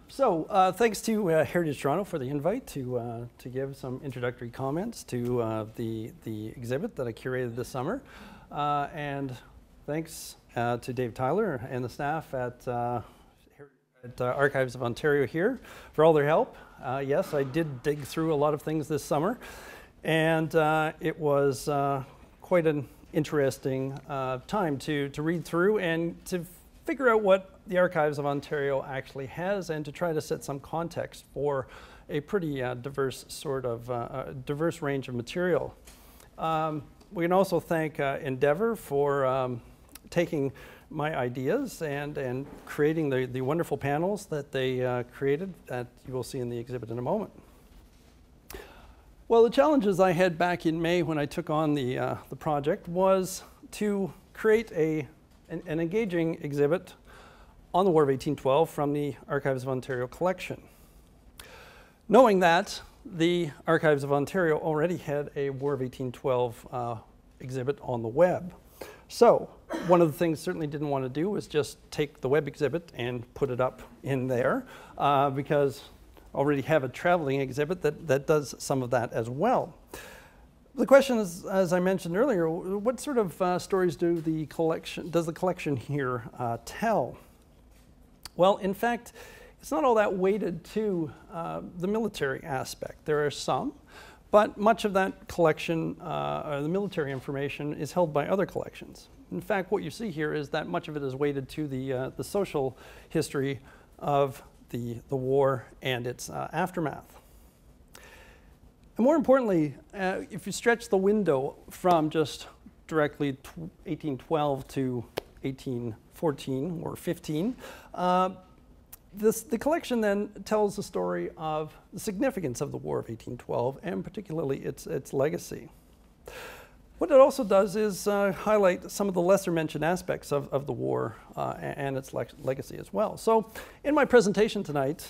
Thanks to Heritage Toronto for the invite to give some introductory comments to the exhibit that I curated this summer. And thanks to Dave Tyler and the staff at Archives of Ontario here for all their help. Yes, I did dig through a lot of things this summer, and it was quite an interesting time to read through and to figure out what the Archives of Ontario actually has, and to try to set some context for a pretty diverse sort of diverse range of material. We can also thank Endeavour for taking my ideas and creating the wonderful panels that they created that you will see in the exhibit in a moment. Well, the challenges I had back in May when I took on the project was to create an engaging exhibit on the War of 1812 from the Archives of Ontario collection. Knowing that the Archives of Ontario already had a War of 1812 exhibit on the web. So one of the things certainly didn't want to do was just take the web exhibit and put it up in there because I already have a traveling exhibit that does some of that as well. The question is, as I mentioned earlier, what sort of stories does the collection here tell? Well, in fact, it's not all that weighted to the military aspect. There are some, but much of that collection, the military information, is held by other collections. In fact, what you see here is that much of it is weighted to the social history of the war and its aftermath. And more importantly, if you stretch the window from just directly 1812 to 1814 or 15, the collection then tells the story of the significance of the War of 1812 and particularly its legacy. What it also does is highlight some of the lesser mentioned aspects of the war and its legacy as well. So in my presentation tonight,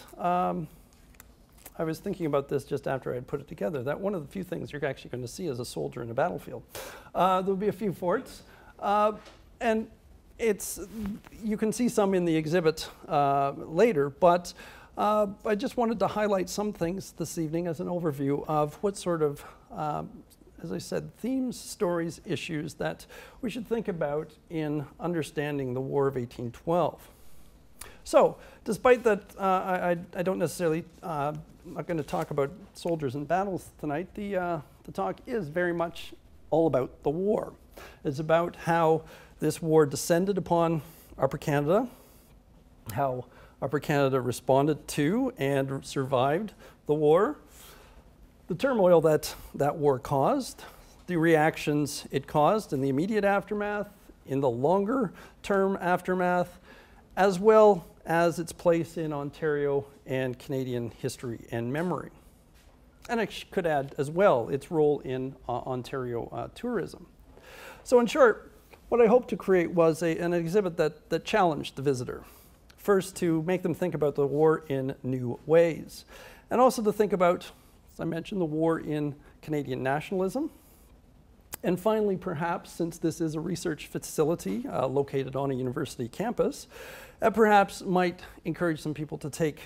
I was thinking about this just after I had put it together, that one of the few things you're actually going to see as a soldier in a battlefield. There'll be a few forts, and you can see some in the exhibit later, but I just wanted to highlight some things this evening as an overview of what sort of, as I said, themes, stories, issues that we should think about in understanding the War of 1812. So, despite that I don't necessarily, I'm not going to talk about soldiers and battles tonight, the talk is very much all about the war. It's about how this war descended upon Upper Canada, how Upper Canada responded to and survived the war, the turmoil that war caused, the reactions it caused in the immediate aftermath, in the longer term aftermath, as well as its place in Ontario and Canadian history and memory. And I could add as well its role in Ontario tourism. So in short, what I hoped to create was an exhibit that challenged the visitor. First, to make them think about the war in new ways, and also to think about, as I mentioned, the war in Canadian nationalism. And finally, perhaps, since this is a research facility located on a university campus, perhaps might encourage some people to take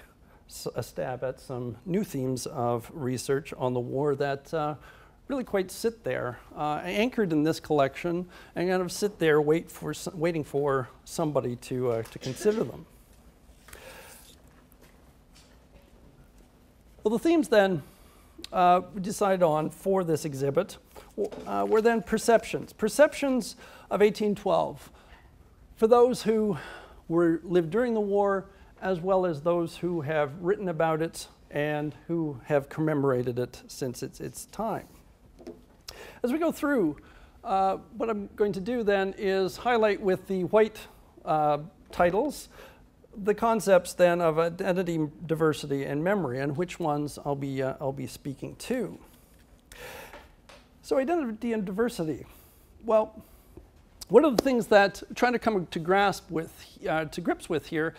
a stab at some new themes of research on the war that really quite sit there, anchored in this collection, and kind of sit there waiting for somebody to consider them. Well, the themes then we decided on for this exhibit were then perceptions. Perceptions of 1812 for those who lived during the war, as well as those who have written about it and who have commemorated it since its time. As we go through, what I'm going to do then is highlight with the white titles the concepts then of identity, diversity, and memory, and which ones I'll be speaking to. So identity and diversity. Well, one of the things that I'm trying to come to grips with here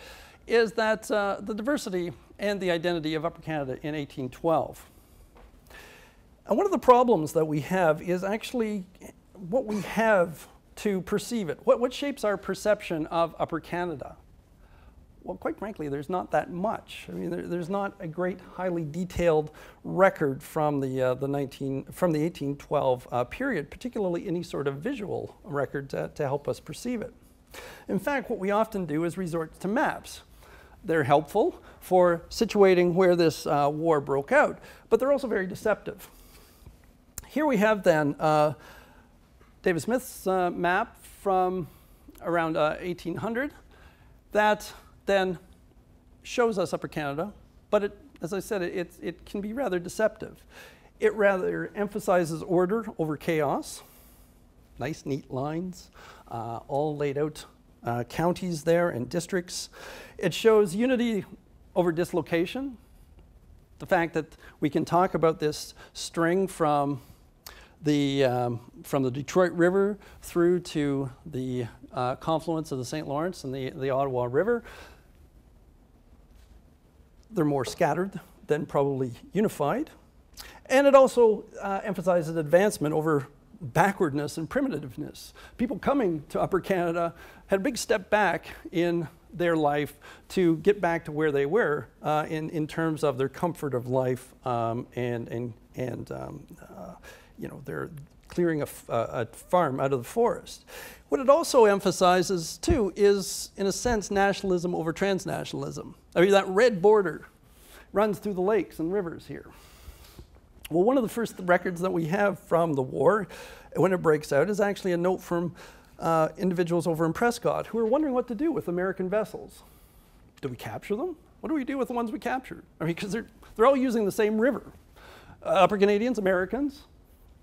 is that the diversity and the identity of Upper Canada in 1812. And one of the problems that we have is actually what we have to perceive it. What shapes our perception of Upper Canada? Well, quite frankly, there's not that much. I mean, there's not a great, highly detailed record from the 1812 period, particularly any sort of visual record to help us perceive it. In fact, what we often do is resort to maps. They're helpful for situating where this war broke out, but they're also very deceptive. Here we have then David Smith's map from around 1800 that then shows us Upper Canada, but as I said, it can be rather deceptive. It rather emphasizes order over chaos, nice neat lines, all laid out counties there and districts. It shows unity over dislocation, the fact that we can talk about this string from the Detroit River through to the confluence of the St. Lawrence and the Ottawa River. They're more scattered than probably unified. And it also emphasizes advancement over backwardness and primitiveness. People coming to Upper Canada had a big step back in their life to get back to where they were in terms of their comfort of life and you know, they're clearing a farm out of the forest. What it also emphasizes too is, in a sense, nationalism over transnationalism. I mean, that red border runs through the lakes and rivers here. Well, one of the first records that we have from the war, when it breaks out, is actually a note from individuals over in Prescott who are wondering what to do with American vessels. Do we capture them? What do we do with the ones we captured? I mean, because they're all using the same river. Upper Canadians, Americans,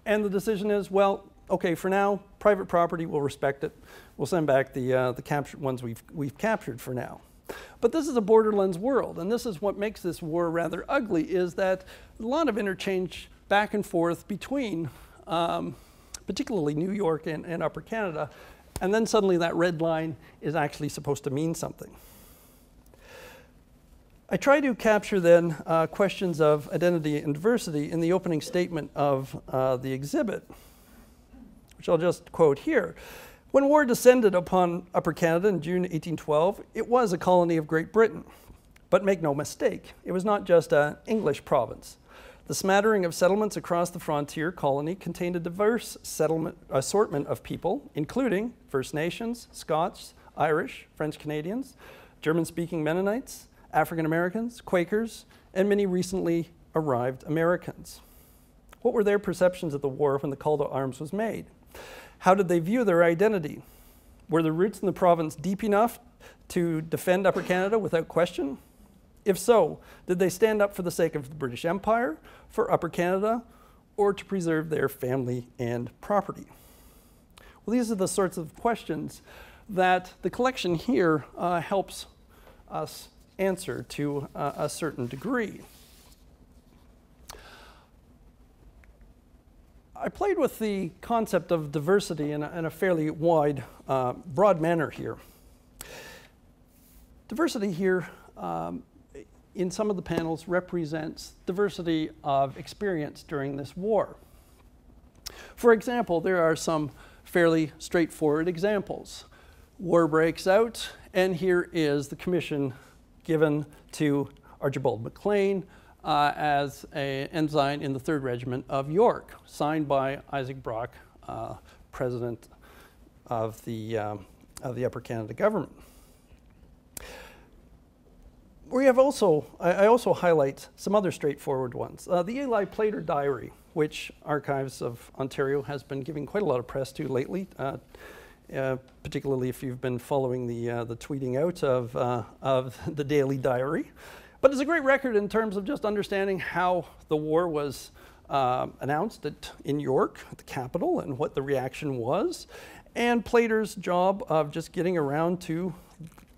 and the decision is, well, okay, for now, private property, we'll respect it. We'll send back the captured ones we've captured for now. But this is a borderlands world, and this is what makes this war rather ugly, is that a lot of interchange back and forth between particularly New York and Upper Canada, and then suddenly that red line is actually supposed to mean something. I try to capture then questions of identity and diversity in the opening statement of the exhibit, which I'll just quote here. When war descended upon Upper Canada in June 1812, it was a colony of Great Britain. But make no mistake, it was not just an English province. The smattering of settlements across the frontier colony contained a diverse assortment of people, including First Nations, Scots, Irish, French Canadians, German-speaking Mennonites, African Americans, Quakers, and many recently arrived Americans. What were their perceptions of the war when the call to arms was made? How did they view their identity? Were the roots in the province deep enough to defend Upper Canada without question? If so, did they stand up for the sake of the British Empire, for Upper Canada, or to preserve their family and property? Well, these are the sorts of questions that the collection here helps us answer to a certain degree. I played with the concept of diversity in a fairly wide, broad manner here. Diversity here in some of the panels represents diversity of experience during this war. For example, there are some fairly straightforward examples. War breaks out, and here is the commission given to Archibald McLean as an ensign in the 3rd Regiment of York, signed by Isaac Brock, president of the Upper Canada government. We have I also highlight some other straightforward ones. The Eli Player Diary, which Archives of Ontario has been giving quite a lot of press to lately, particularly if you've been following the tweeting out of the daily diary. But it's a great record in terms of just understanding how the war was announced in York, at the capital, and what the reaction was, and Plater's job of just getting around to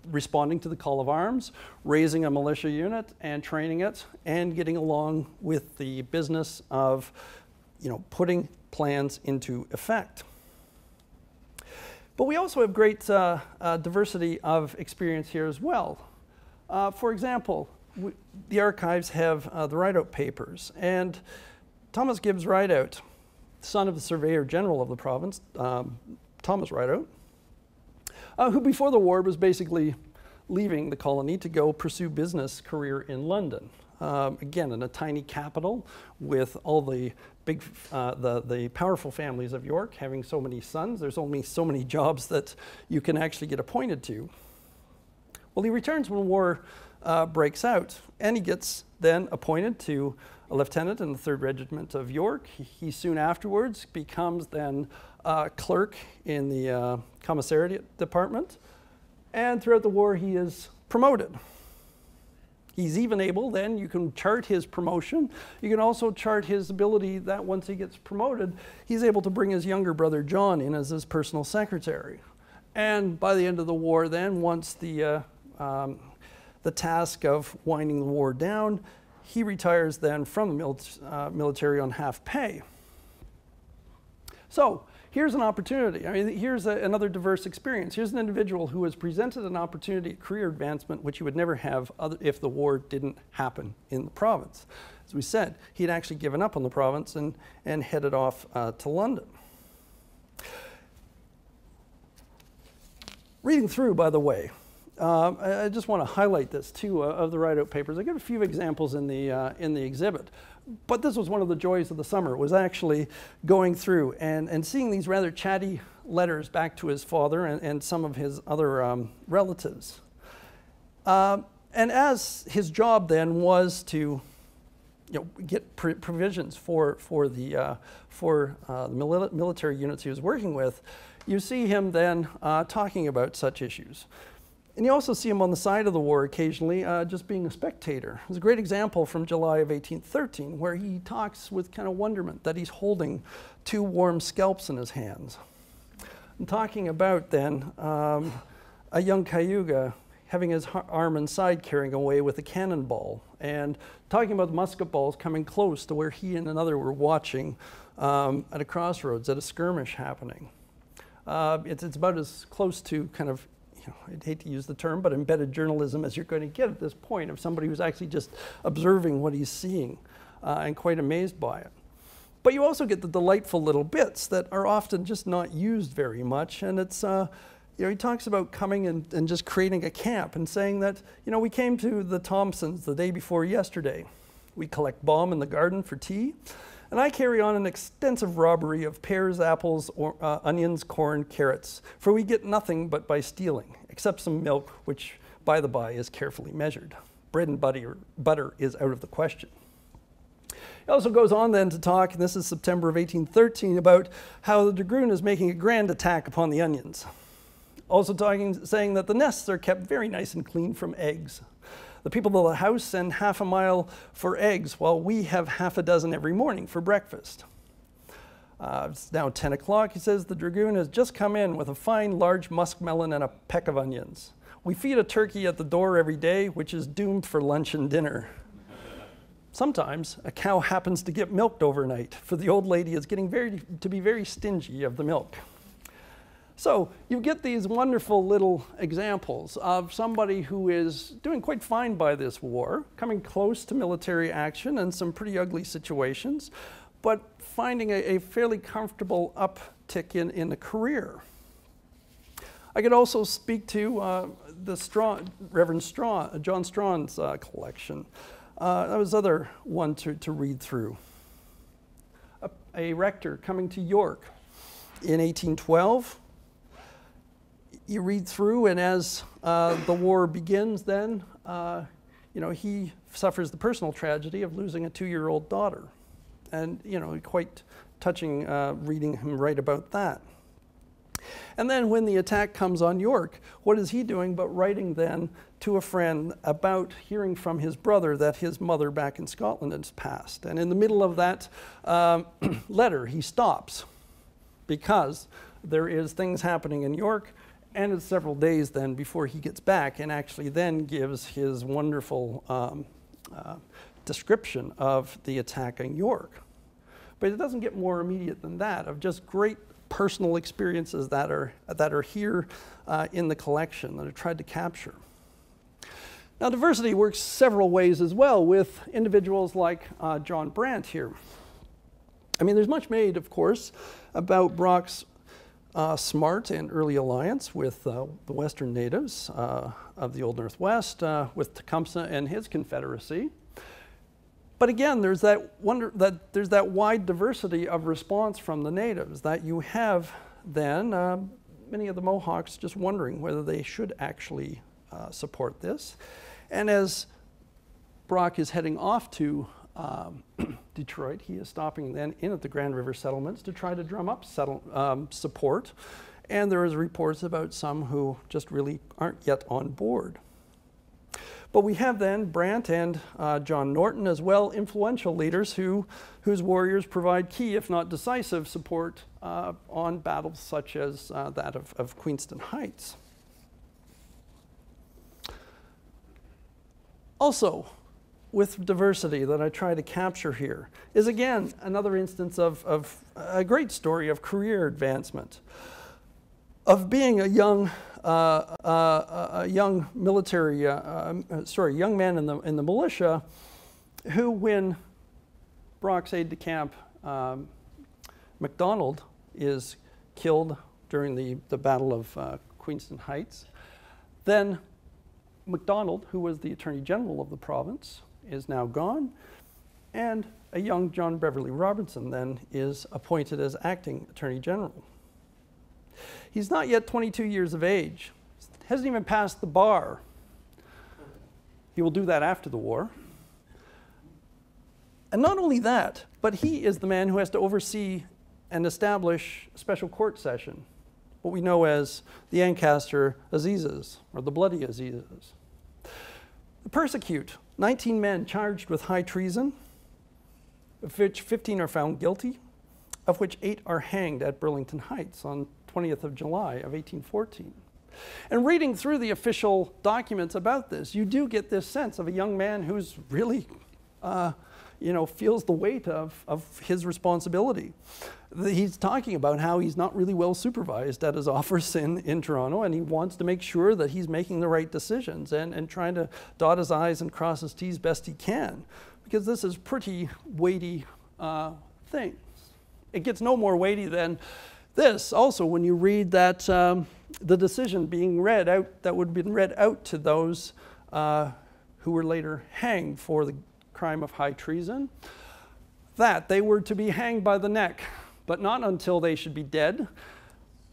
responding to the call of arms, raising a militia unit and training it, and getting along with the business of, putting plans into effect. But we also have great diversity of experience here as well. For example, the archives have the Rideout papers, and Thomas Gibbs Rideout, son of the Surveyor General of the province, Thomas Rideout, who before the war was basically leaving the colony to go pursue business career in London. Again, in a tiny capital with all the big, the powerful families of York having so many sons. There's only so many jobs that you can actually get appointed to. Well, he returns when war breaks out, and he gets then appointed to a lieutenant in the 3rd Regiment of York. He soon afterwards becomes then clerk in the commissariat department, and throughout the war he is promoted. He's even able, then, you can chart his promotion. You can also chart his ability that once he gets promoted, he's able to bring his younger brother John in as his personal secretary. And by the end of the war then, once the task of winding the war down, he retires then from the military on half pay. So here's an opportunity. I mean, here's another diverse experience. Here's an individual who was presented an opportunity at career advancement which he would never have if the war didn't happen in the province. As we said, he'd actually given up on the province and headed off to London. Reading through, by the way, I just want to highlight this too of the write-out papers. I got a few examples in the exhibit, but this was one of the joys of the summer, was actually going through and seeing these rather chatty letters back to his father and some of his other relatives. And as his job then was to get provisions for the military units he was working with, you see him then talking about such issues. And you also see him on the side of the war occasionally, just being a spectator. There's a great example from July of 1813 where he talks with kind of wonderment that he's holding 2 warm scalps in his hands. I'm talking about then a young Cayuga having his arm and side carrying away with a cannonball, and talking about the musket balls coming close to where he and another were watching at a crossroads at a skirmish happening. It's about as close to kind of, I'd hate to use the term, but embedded journalism as you're going to get at this point, of somebody who's actually just observing what he's seeing and quite amazed by it. But you also get the delightful little bits that are often just not used very much, and it's, he talks about coming and just creating a camp and saying that, we came to the Thompsons the day before yesterday. We collect balm in the garden for tea, and I carry on an extensive robbery of pears, apples, onions, corn, carrots, for we get nothing but by stealing, except some milk, which, by the by, is carefully measured. Bread and butter is out of the question. He also goes on then to talk, and this is September of 1813, about how the dragoon is making a grand attack upon the onions. Also saying that the nests are kept very nice and clean from eggs. The people of the house send half a mile for eggs, while we have half a dozen every morning for breakfast. It's now 10 o'clock, he says. The dragoon has just come in with a fine large muskmelon and a peck of onions. We feed a turkey at the door every day, which is doomed for lunch and dinner. Sometimes a cow happens to get milked overnight, for the old lady is getting to be very stingy of the milk. So you get these wonderful little examples of somebody who is doing quite fine by this war, coming close to military action and some pretty ugly situations, but finding a fairly comfortable uptick in the career. I could also speak to the Reverend John Strawn's collection. That was another one to read through. A rector coming to York in 1812. You read through, and as the war begins then, he suffers the personal tragedy of losing a 2-year-old daughter. And, quite touching reading him write about that. And then when the attack comes on York, what is he doing but writing then to a friend about hearing from his brother that his mother back in Scotland has passed. And in the middle of that letter, he stops because there is things happening in York, and it's several days then before he gets back and actually then gives his wonderful description of the attack on York. But it doesn't get more immediate than that, of just great personal experiences that are here in the collection that are tried to capture. Now, diversity works several ways as well with individuals like John Brandt here. I mean, there's much made, of course, about Brock's smart and early alliance with the Western natives of the Old Northwest, with Tecumseh and his confederacy. But again, there's that wide diversity of response from the natives that you have then many of the Mohawks just wondering whether they should actually support this. And as Brock is heading off to Detroit, he is stopping then in at the Grand River settlements to try to drum up support. And there is reports about some who just really aren't yet on board. But we have then Brant and John Norton as well, influential leaders whose warriors provide key, if not decisive, support on battles such as that of Queenston Heights. Also, with diversity that I try to capture here is again another instance of a great story of career advancement, of being a young military, young man in the militia, who, when Brock's aide-de-camp MacDonald is killed during the Battle of Queenston Heights, then MacDonald, who was the Attorney General of the province, is now gone, and a young John Beverly Robertson then is appointed as acting Attorney General. He's not yet 22 years of age, hasn't even passed the bar. He will do that after the war. And not only that, but he is the man who has to oversee and establish a special court session, what we know as the Ancaster Assizes, or the Bloody Assizes. The persecute 19 men charged with high treason, of which 15 are found guilty, of which 8 are hanged at Burlington Heights on 20th of July of 1814. And reading through the official documents about this, you do get this sense of a young man who's really, feels the weight of his responsibility. He's talking about how he's not really well supervised at his office in Toronto, and he wants to make sure that he's making the right decisions and trying to dot his I's and cross his T's best he can, because this is pretty weighty things. It gets no more weighty than this. Also, when you read that the decision being read out, that would have been read out to those who were later hanged for the crime of high treason, that they were to be hanged by the neck, but not until they should be dead,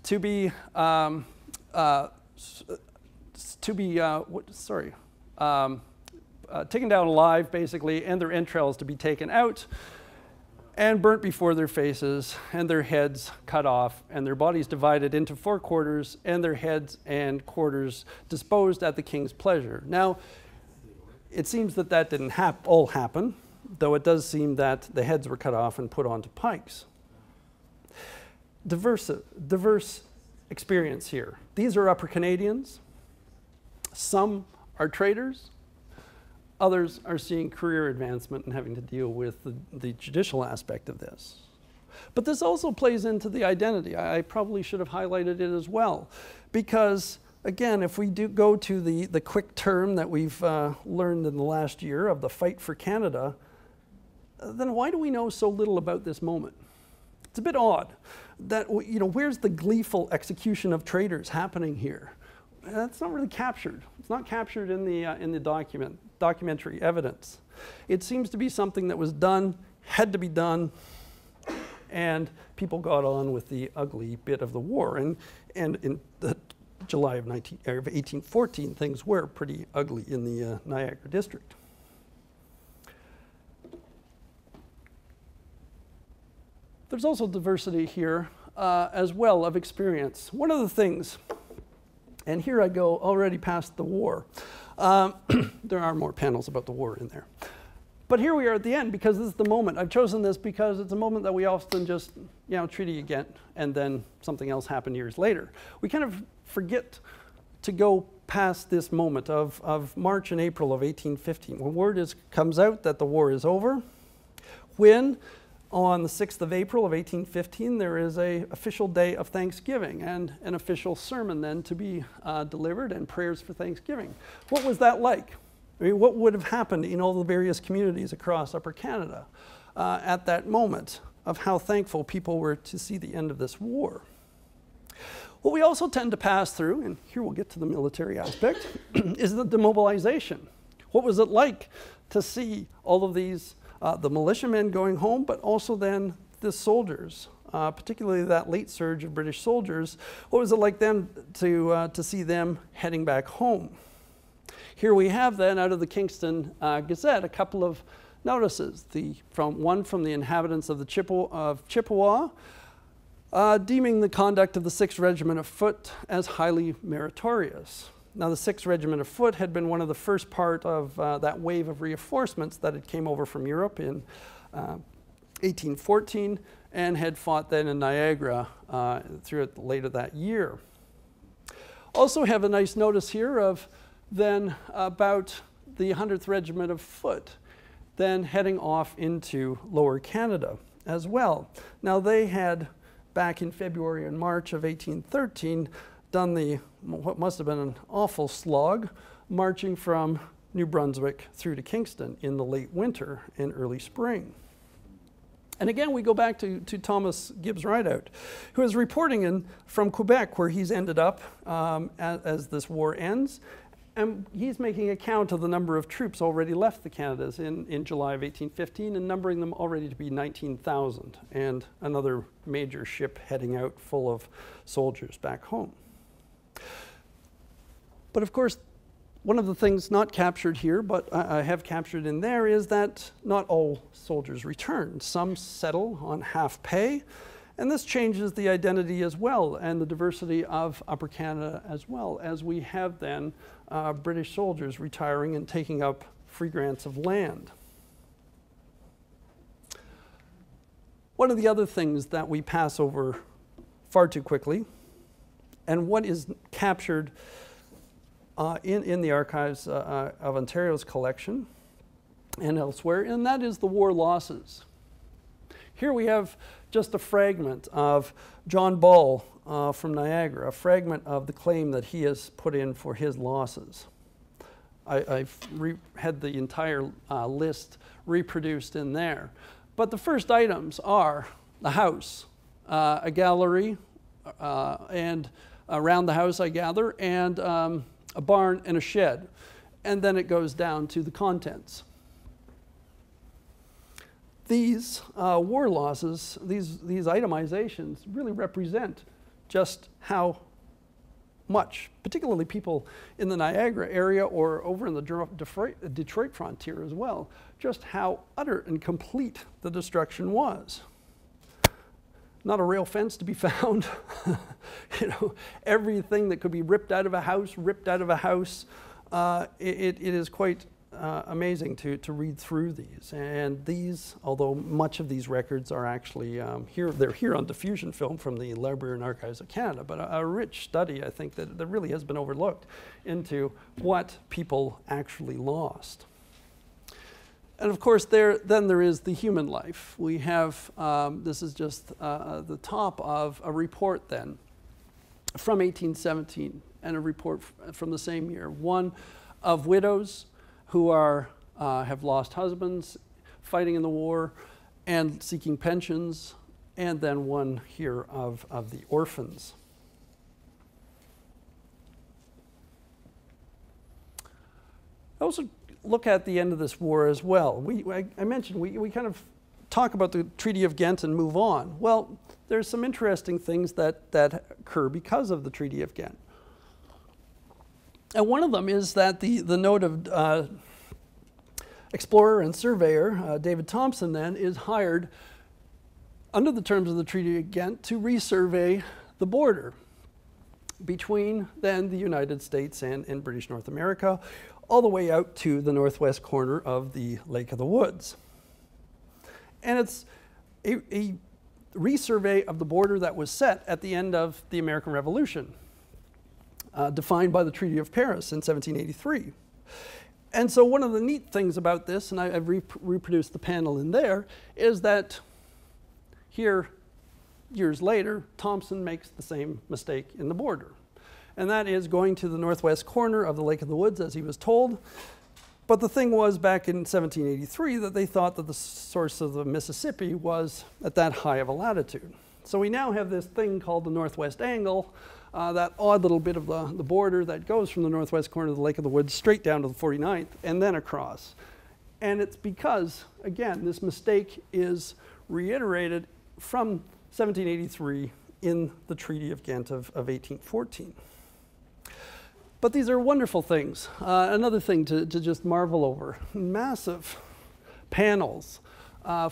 to be taken down alive, basically, and their entrails to be taken out and burnt before their faces, and their heads cut off, and their bodies divided into 4 quarters, and their heads and quarters disposed at the king's pleasure. Now, it seems that that didn't all happen, though it does seem that the heads were cut off and put onto pikes. Diverse experience here. These are Upper Canadians. Some are traders. Others are seeing career advancement and having to deal with the judicial aspect of this. But this also plays into the identity. I probably should have highlighted it as well, because again, if we do go to the quick term that we've learned in the last year of the fight for Canada, then why do we know so little about this moment? It's a bit odd that, where's the gleeful execution of traitors happening here? That's not really captured. It's not captured in the documentary evidence. It seems to be something that was done, had to be done, and people got on with the ugly bit of the war. And in the July of 1814, things were pretty ugly in the Niagara district. There's also diversity here as well of experience. One of the things, and here I go already past the war. There are more panels about the war in there. But here we are at the end, because this is the moment. I've chosen this because it's a moment that we often just, treaty again, and then something else happened years later. We kind of forget to go past this moment of March and April of 1815, when word comes out that the war is over, when on the 6th of April of 1815, there is an official day of Thanksgiving and an official sermon then to be delivered and prayers for Thanksgiving. What was that like? I mean, what would have happened in all the various communities across Upper Canada at that moment of how thankful people were to see the end of this war? What we also tend to pass through, and here we'll get to the military aspect, is the demobilization. What was it like to see all of these, the militiamen going home, but also then the soldiers, particularly that late surge of British soldiers? What was it like them to see them heading back home? Here we have then out of the Kingston Gazette a couple of notices. One from the inhabitants of Chippewa, deeming the conduct of the 6th Regiment of Foot as highly meritorious. Now, the 6th Regiment of Foot had been one of the first part of that wave of reinforcements that had came over from Europe in 1814 and had fought then in Niagara throughout later that year. Also have a nice notice here of then about the 100th Regiment of Foot then heading off into Lower Canada as well. Now, they had back in February and March of 1813, done what must have been an awful slog, marching from New Brunswick through to Kingston in the late winter and early spring. And again, we go back to Thomas Gibbs Rideout, who is reporting from Quebec, where he's ended up as this war ends. And he's making account of the number of troops already left the Canadas in July of 1815 and numbering them already to be 19,000 and another major ship heading out full of soldiers back home. But of course, one of the things not captured here, but I have captured in there, is that not all soldiers return. Some settle on half pay, and this changes the identity as well and the diversity of Upper Canada as well, as we have then British soldiers retiring and taking up free grants of land. One of the other things that we pass over far too quickly, and what is captured in the archives of Ontario's collection and elsewhere, and that is the war losses. Here we have just a fragment of John Ball from Niagara, a fragment of the claim that he has put in for his losses. I've had the entire list reproduced in there. But the first items are the house, a gallery, and around the house, I gather, and a barn and a shed. And then it goes down to the contents. These war losses, these itemizations really represent just how much, particularly people in the Niagara area or over in the Detroit frontier as well, just how utter and complete the destruction was. Not a rail fence to be found. You know, everything that could be ripped out of a house, it is quite amazing to read through these. And these, although much of these records are actually they're here on diffusion film from the Library and Archives of Canada, but a rich study, I think, that really has been overlooked into what people actually lost. And of course, then there is the human life. We have, this is just the top of a report then from 1817 and a report from the same year. One of widows who have lost husbands fighting in the war and seeking pensions, and then one here of the orphans. I also look at the end of this war as well. I mentioned we kind of talk about the Treaty of Ghent and move on. Well, there's some interesting things that occur because of the Treaty of Ghent. And one of them is that the note of explorer and surveyor, David Thompson then, is hired under the terms of the Treaty of Ghent to resurvey the border between then the United States and British North America, all the way out to the northwest corner of the Lake of the Woods. And it's a resurvey of the border that was set at the end of the American Revolution, defined by the Treaty of Paris in 1783. And so one of the neat things about this, and I've reproduced the panel in there, is that here, years later, Thompson makes the same mistake in the border. And that is going to the northwest corner of the Lake of the Woods, as he was told. But the thing was, back in 1783, that they thought that the source of the Mississippi was at that high of a latitude. So we now have this thing called the northwest angle, that odd little bit of the border that goes from the northwest corner of the Lake of the Woods straight down to the 49th and then across. And it's because, again, this mistake is reiterated from 1783 in the Treaty of Ghent of 1814. But these are wonderful things. Another thing to just marvel over, massive panels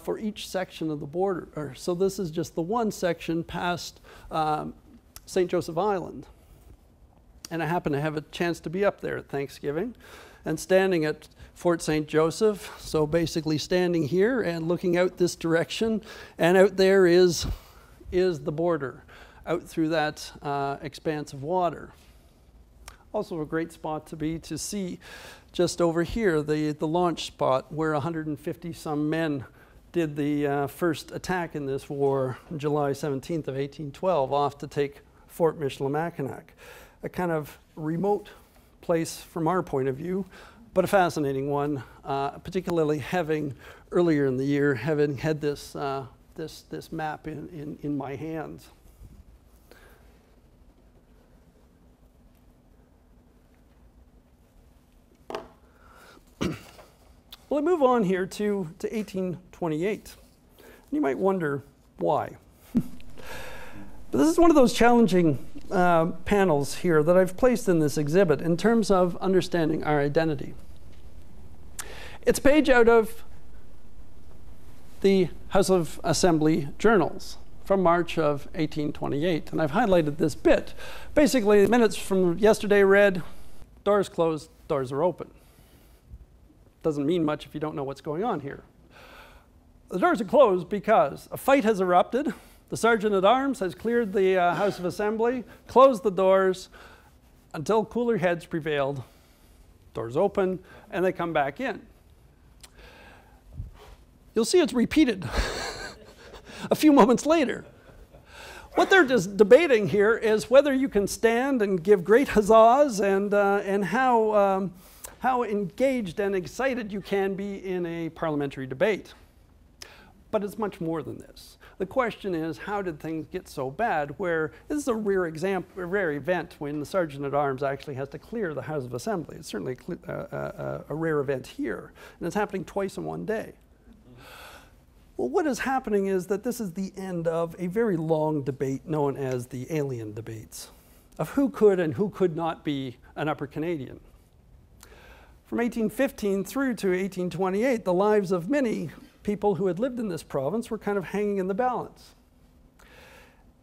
for each section of the border. So this is just the one section past St. Joseph Island. And I happen to have a chance to be up there at Thanksgiving and standing at Fort St. Joseph. So basically standing here and looking out this direction, and out there is the border out through that expanse of water. Also a great spot to be to see just over here the launch spot where 150 some men did the first attack in this war, July 17th of 1812, off to take Fort Michilimackinac. A kind of remote place from our point of view, but a fascinating one, particularly having earlier in the year having had this this map in my hands. Well, I move on here to 1828. You might wonder why. But this is one of those challenging panels here that I've placed in this exhibit in terms of understanding our identity. It's a page out of the House of Assembly journals from March of 1828, and I've highlighted this bit. Basically, minutes from yesterday read, doors closed, doors are open. Doesn't mean much if you don't know what's going on here. The doors are closed because a fight has erupted. The Sergeant-at-Arms has cleared the House of Assembly, closed the doors until cooler heads prevailed. Doors open, and they come back in. You'll see it's repeated a few moments later. What they're just debating here is whether you can stand and give great huzzas and how engaged and excited you can be in a parliamentary debate. But it's much more than this. The question is, how did things get so bad where this is a rare event when the Sergeant-at-Arms actually has to clear the House of Assembly. It's certainly a rare event here, and it's happening twice in one day. Well, what is happening is that this is the end of a very long debate known as the Alien Debates, of who could and who could not be an Upper Canadian. From 1815 through to 1828, the lives of many people who had lived in this province were kind of hanging in the balance.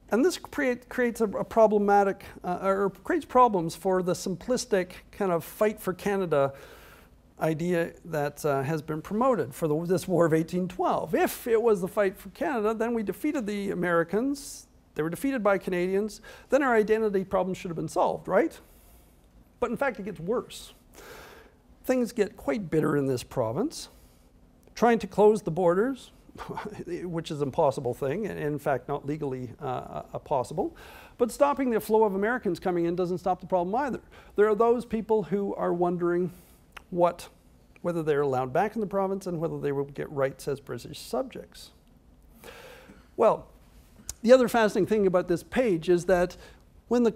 And this creates a problematic, or creates problems for the simplistic kind of fight for Canada idea that has been promoted for this War of 1812. If it was the fight for Canada, then we defeated the Americans, they were defeated by Canadians, then our identity problem should have been solved, right? But in fact, it gets worse. Things get quite bitter in this province. Trying to close the borders, which is an impossible thing, and in fact not legally possible, but stopping the flow of Americans coming in doesn't stop the problem either. There are those people who are wondering whether they're allowed back in the province and whether they will get rights as British subjects. Well, the other fascinating thing about this page is that when the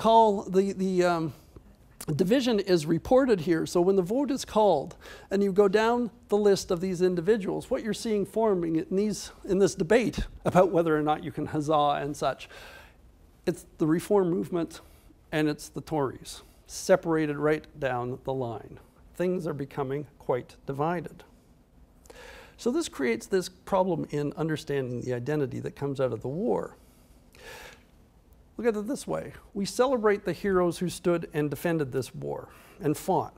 division is reported here, so when the vote is called and you go down the list of these individuals, what you're seeing forming in this debate about whether or not you can huzzah and such, it's the Reform movement and it's the Tories, separated right down the line. Things are becoming quite divided. So this creates this problem in understanding the identity that comes out of the war. Look at it this way. We celebrate the heroes who stood and defended this war and fought.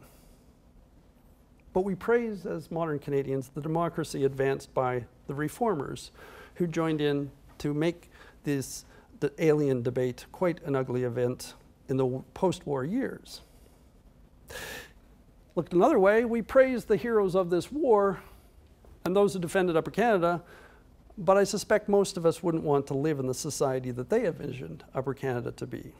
But we praise, as modern Canadians, the democracy advanced by the reformers who joined in to make the alien debate quite an ugly event in the post-war years. Looked another way, we praise the heroes of this war and those who defended Upper Canada, but I suspect most of us wouldn't want to live in the society that they envisioned Upper Canada to be.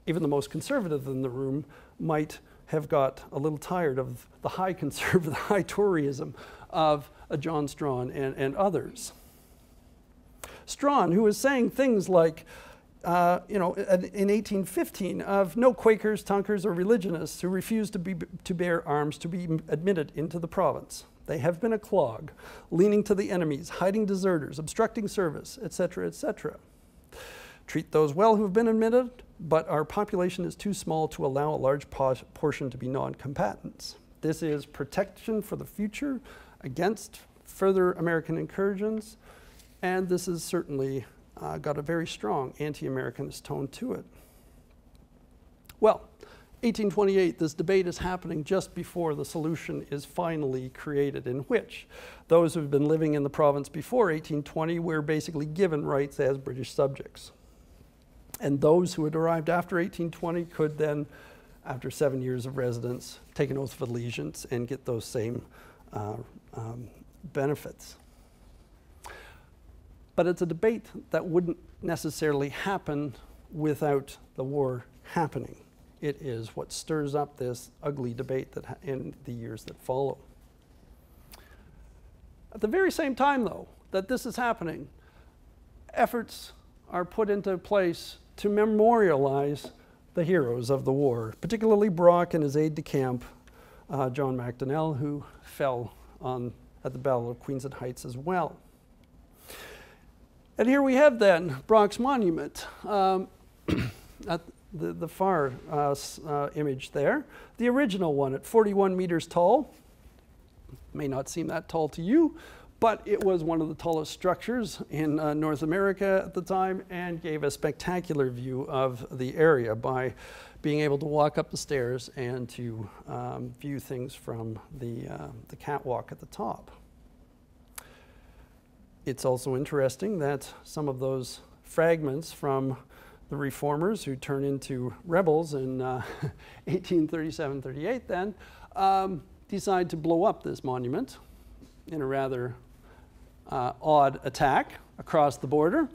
Even the most conservative in the room might have got a little tired of the high conservative, high Toryism of John Strachan and others. Strawn, who was saying things like, in 1815, of no Quakers, Tunkers, or religionists who refuse to bear arms to be admitted into the province. They have been a clog, leaning to the enemies, hiding deserters, obstructing service, etc., etc. Treat those well who have been admitted, but our population is too small to allow a large portion to be non-combatants. This is protection for the future against further American incursions, and this has certainly got a very strong anti-Americanist tone to it. Well, 1828, this debate is happening just before the solution is finally created, in which those who have been living in the province before 1820 were basically given rights as British subjects. And those who had arrived after 1820 could then, after 7 years of residence, take an oath of allegiance and get those same benefits. But it's a debate that wouldn't necessarily happen without the war happening. It is what stirs up this ugly debate in the years that follow. At the very same time, though, that this is happening, efforts are put into place to memorialize the heroes of the war, particularly Brock and his aide-de-camp, John Macdonnell, who fell at the Battle of Queenston Heights as well. And here we have then Bronx Monument at the far image there. The original one at 41 meters tall. May not seem that tall to you, but it was one of the tallest structures in North America at the time and gave a spectacular view of the area by being able to walk up the stairs and to view things from the catwalk at the top. It's also interesting that some of those fragments from the reformers who turned into rebels in 1837-38 then decide to blow up this monument in a rather odd attack across the border.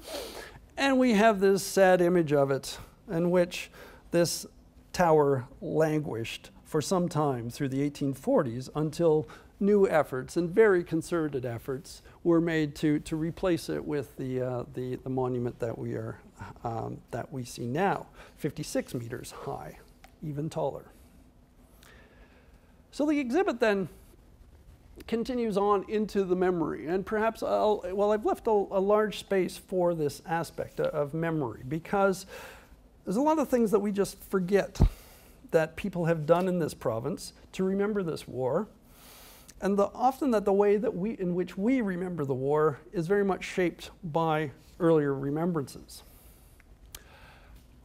And we have this sad image of it in which this tower languished for some time through the 1840s until new efforts and very concerted efforts were made to replace it with the monument that we see now, 56 meters high, even taller. So the exhibit then continues on into the memory, and perhaps I've left a large space for this aspect of memory because there's a lot of things that we just forget that people have done in this province to remember this war. And often the way in which we remember the war is very much shaped by earlier remembrances.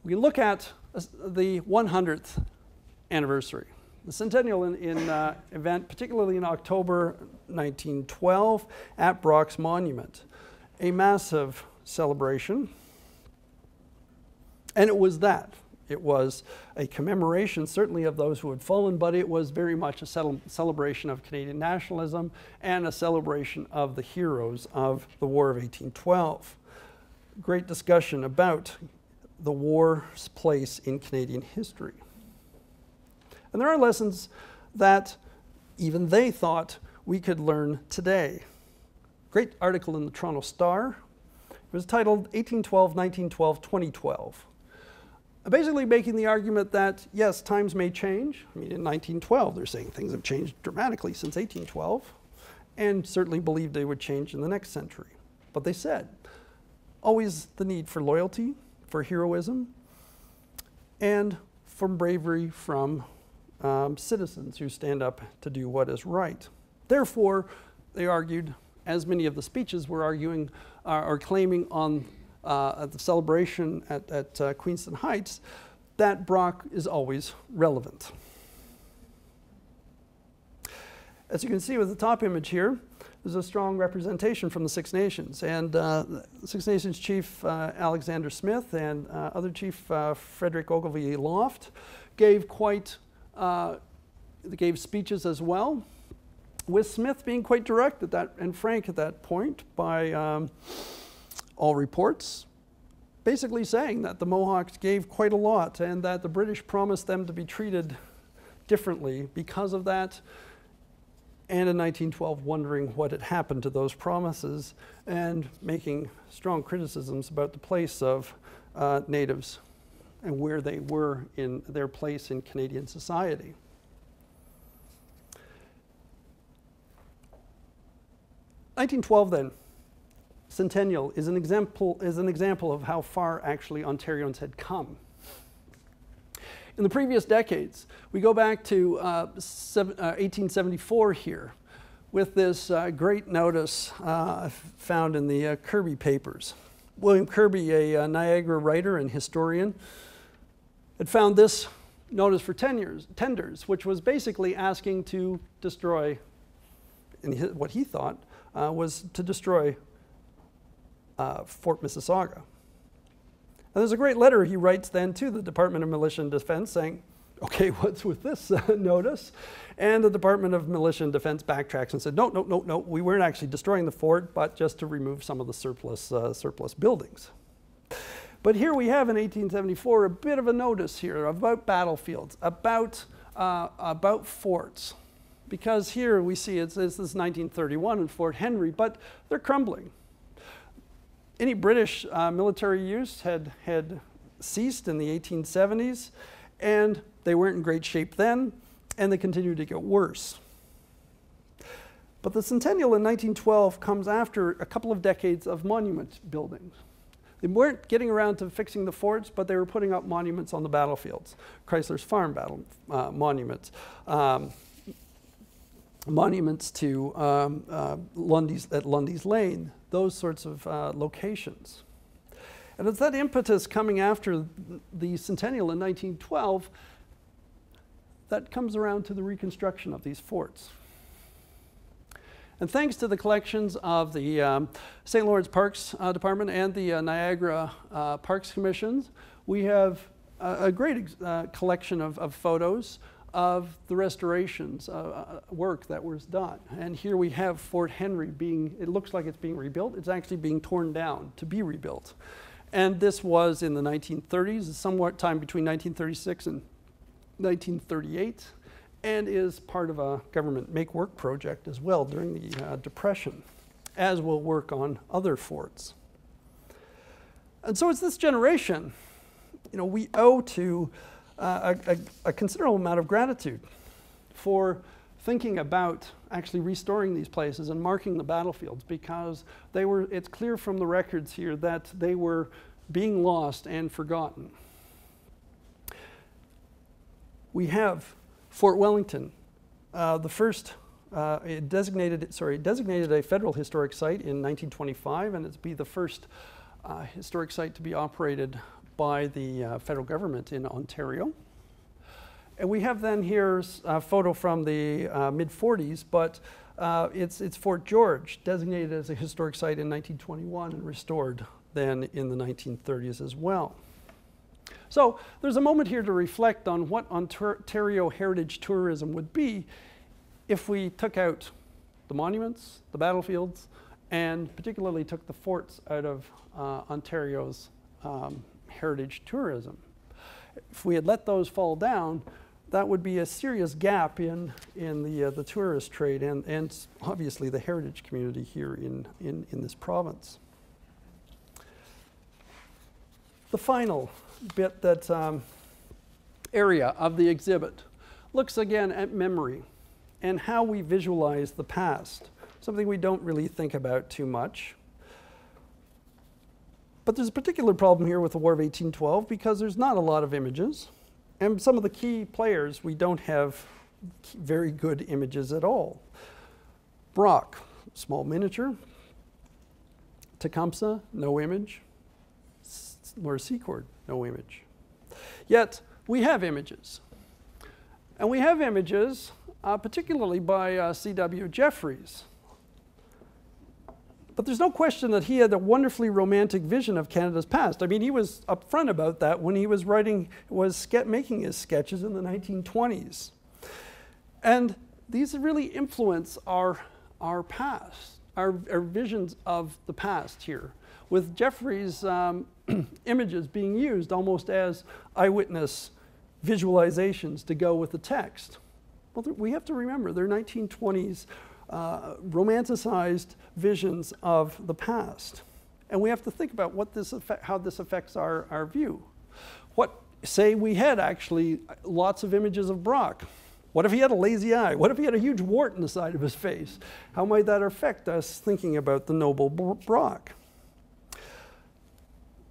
We look at the 100th anniversary, the centennial event, particularly in October 1912 at Bronx Monument, a massive celebration. And it was that. It was a commemoration, certainly, of those who had fallen, but it was very much a celebration of Canadian nationalism and a celebration of the heroes of the War of 1812. Great discussion about the war's place in Canadian history. And there are lessons that even they thought we could learn today. Great article in the Toronto Star. It was titled 1812, 1912, 2012. Basically making the argument that, yes, times may change. I mean, in 1912, they're saying things have changed dramatically since 1812, and certainly believed they would change in the next century. But they said, always the need for loyalty, for heroism, and for bravery from citizens who stand up to do what is right. Therefore, they argued, as many of the speeches were arguing or claiming on at the celebration at Queenston Heights, that Brock is always relevant. As you can see with the top image here, there's a strong representation from the Six Nations. And the Six Nations Chief Alexander Smith and other Chief Frederick Ogilvie Loft gave speeches as well, with Smith being quite direct at that and frank at that point by all reports, basically saying that the Mohawks gave quite a lot and that the British promised them to be treated differently because of that. and in 1912 wondering what had happened to those promises and making strong criticisms about the place of natives and where they were in their place in Canadian society. (1912) then, Centennial, is an example of how far actually Ontarians had come. In the previous decades, we go back to 1874 here with this great notice found in the Kirby papers. William Kirby, a Niagara writer and historian, had found this notice for tenders, which was basically asking to destroy, what he thought was to destroy Fort Mississauga. And there's a great letter he writes then to the Department of Militia and Defense saying, okay, what's with this notice? And the Department of Militia and Defense backtracks and said, no, we weren't actually destroying the fort, but just to remove some of the surplus buildings. But here we have in 1874 a bit of a notice here about battlefields, about forts. Because here we see this is 1931 in Fort Henry, but they're crumbling. Any British military use had ceased in the 1870s, and they weren't in great shape then, and they continued to get worse. But the Centennial in 1912 comes after a couple of decades of monument building. They weren't getting around to fixing the forts, but they were putting up monuments on the battlefields. Chrysler's Farm monuments. Monuments to Lundy's Lane, those sorts of locations. And it's that impetus coming after the Centennial in 1912 that comes around to the reconstruction of these forts. And thanks to the collections of the St. Lawrence Parks Department and the Niagara Parks Commissions, we have a great collection of photos of the restorations work that was done. And here we have Fort Henry it looks like it's being rebuilt. It's actually being torn down to be rebuilt. And this was in the 1930s, somewhat time between 1936 and 1938, and is part of a government make-work project as well during the Depression, as will work on other forts. And so it's this generation, we owe to a considerable amount of gratitude for thinking about actually restoring these places and marking the battlefields, because it's clear from the records here that they were being lost and forgotten. We have Fort Wellington, the first designated a federal historic site in 1925, and it's be the first historic site to be operated by the federal government in Ontario. And we have then here's a photo from the mid-40s, but it's Fort George, designated as a historic site in 1921 and restored then in the 1930s as well. So there's a moment here to reflect on what Ontario heritage tourism would be if we took out the monuments, the battlefields, and particularly took the forts out of Ontario's heritage tourism. If we had let those fall down, that would be a serious gap in the tourist trade and obviously the heritage community here in this province. The final bit, that area of the exhibit, looks again at memory and how we visualize the past, something we don't really think about too much. But there's a particular problem here with the War of 1812 because there's not a lot of images. And some of the key players, we don't have very good images at all. Brock, small miniature. Tecumseh, no image. Lord Secord, no image. Yet, we have images. And we have images, particularly by C.W. Jeffreys. But there's no question that he had a wonderfully romantic vision of Canada's past. I mean, he was upfront about that when he was making his sketches in the 1920s. And these really influence our past, our visions of the past here, with Jeffreys' images being used almost as eyewitness visualizations to go with the text. Well, we have to remember, they're 1920s romanticized visions of the past. And we have to think about what how this affects our view. Say we had actually lots of images of Brock. What if he had a lazy eye? What if he had a huge wart in the side of his face? How might that affect us thinking about the noble Brock?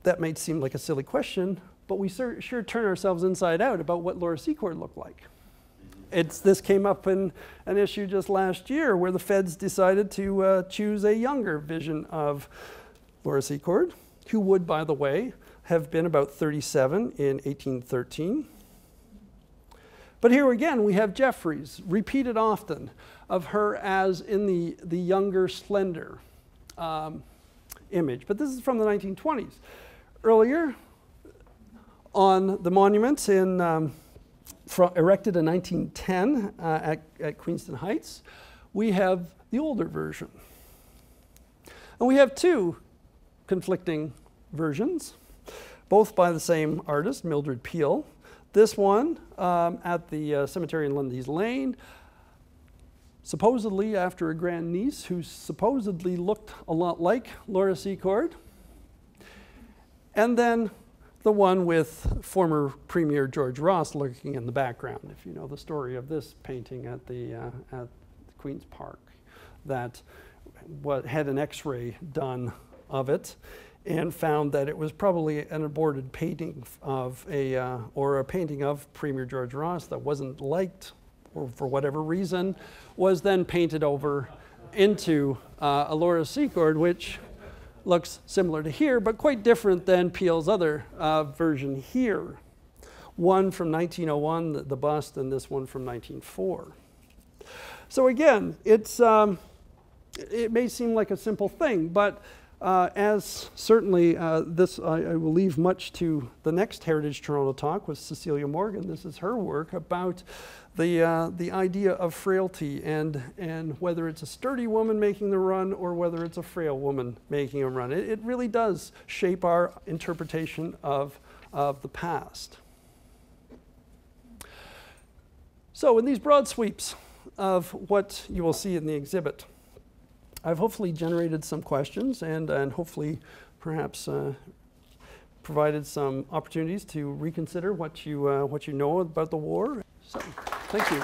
That might seem like a silly question, but we sure turn ourselves inside out about what Laura Secord looked like. This came up in an issue just last year where the feds decided to choose a younger vision of Laura Secord, who would, by the way, have been about 37 in 1813. But here again, we have Jeffries, repeated often, of her as in the younger, slender image. But this is from the 1920s. Earlier, on the monuments erected in 1910 at Queenston Heights, we have the older version. And we have two conflicting versions, both by the same artist, Mildred Peel. This one at the cemetery in Lundy's Lane, supposedly after a grandniece who supposedly looked a lot like Laura Secord. And then the one with former Premier George Ross lurking in the background, if you know the story of this painting at Queen's Park, that had an X-ray done of it and found that it was probably an aborted painting of or a painting of Premier George Ross that wasn't liked, or for whatever reason, was then painted over into a Laura Secord, which looks similar to here, but quite different than Peel's other version here. One from 1901, the bust, and this one from 1904. So again, it may seem like a simple thing, but as certainly this, I will leave much to the next Heritage Toronto talk with Cecilia Morgan. This is her work about the idea of frailty and whether it's a sturdy woman making the run or whether it's a frail woman making a run. It really does shape our interpretation of the past. So in these broad sweeps of what you will see in the exhibit, I've hopefully generated some questions and hopefully perhaps provided some opportunities to reconsider what you know about the war. So, thank you.